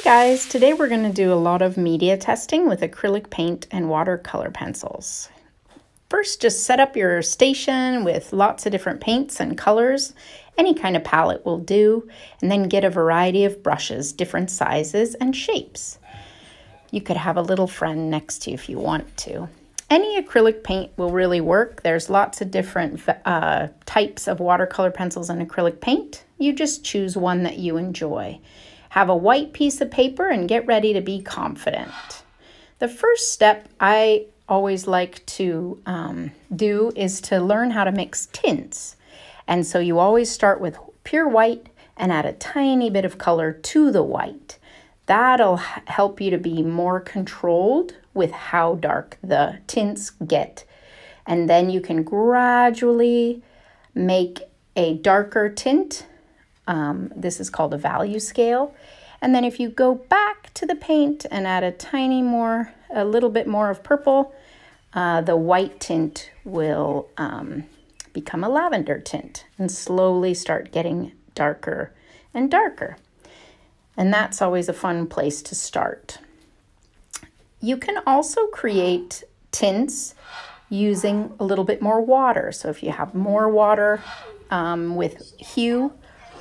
Hey guys, today we're going to do a lot of media testing with acrylic paint and watercolor pencils. First, just set up your station with lots of different paints and colors. Any kind of palette will do, and then get a variety of brushes, different sizes and shapes. You could have a little friend next to you if you want to. Any acrylic paint will really work. There's lots of different types of watercolor pencils and acrylic paint. You just choose one that you enjoy. Have a white piece of paper and get ready to be confident. The first step I always like to do is to learn how to mix tints. And so you always start with pure white and add a tiny bit of color to the white. That'll help you to be more controlled with how dark the tints get. And then you can gradually make a darker tint. This is called a value scale. And then if you go back to the paint and add a little bit more of purple, the white tint will become a lavender tint and slowly start getting darker and darker. And that's always a fun place to start. You can also create tints using a little bit more water. So if you have more water with hue,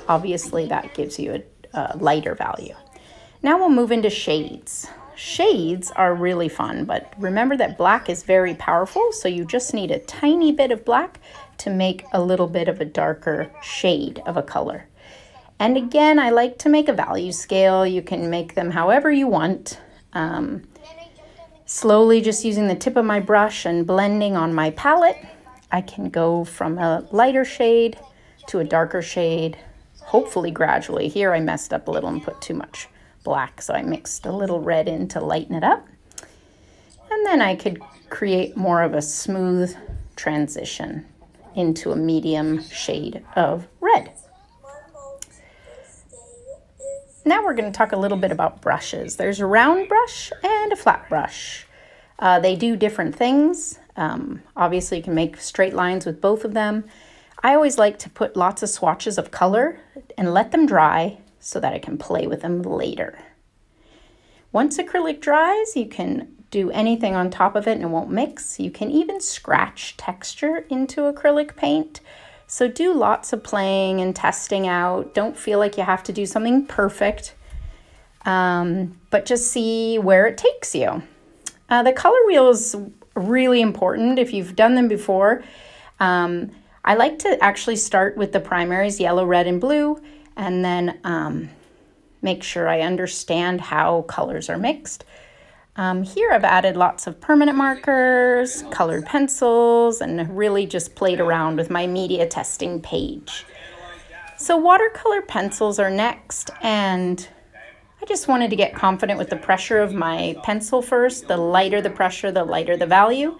obviously that gives you a lighter value. Now we'll move into shades. Shades are really fun, but remember that black is very powerful, so you just need a tiny bit of black to make a little bit of a darker shade of a color. And again, I like to make a value scale. You can make them however you want. Slowly, just using the tip of my brush and blending on my palette, I can go from a lighter shade to a darker shade, hopefully gradually. Here I messed up a little and put too much black, so I mixed a little red in to lighten it up. And then I could create more of a smooth transition into a medium shade of red. Now we're going to talk a little bit about brushes. There's a round brush and a flat brush. They do different things. Obviously you can make straight lines with both of them. I always like to put lots of swatches of color and let them dry so that I can play with them later. Once acrylic dries, you can do anything on top of it and it won't mix. You can even scratch texture into acrylic paint. So do lots of playing and testing out. Don't feel like you have to do something perfect, but just see where it takes you. The color wheel is really important if you've done them before. I like to actually start with the primaries, yellow, red, and blue, and then make sure I understand how colors are mixed. Here I've added lots of permanent markers, colored pencils, and really just played around with my media testing page. So watercolor pencils are next, and I just wanted to get confident with the pressure of my pencil first. The lighter the pressure, the lighter the value.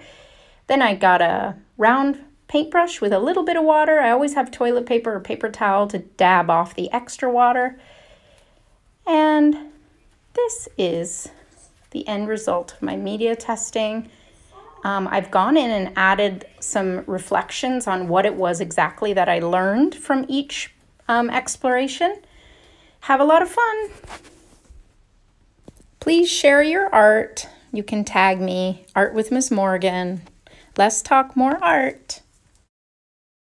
Then I got a round paintbrush with a little bit of water. I always have toilet paper or paper towel to dab off the extra water. And this is the end result of my media testing. I've gone in and added some reflections on what it was exactly that I learned from each exploration. Have a lot of fun. Please share your art. You can tag me, Art with Miss Morgan. Let's talk more art.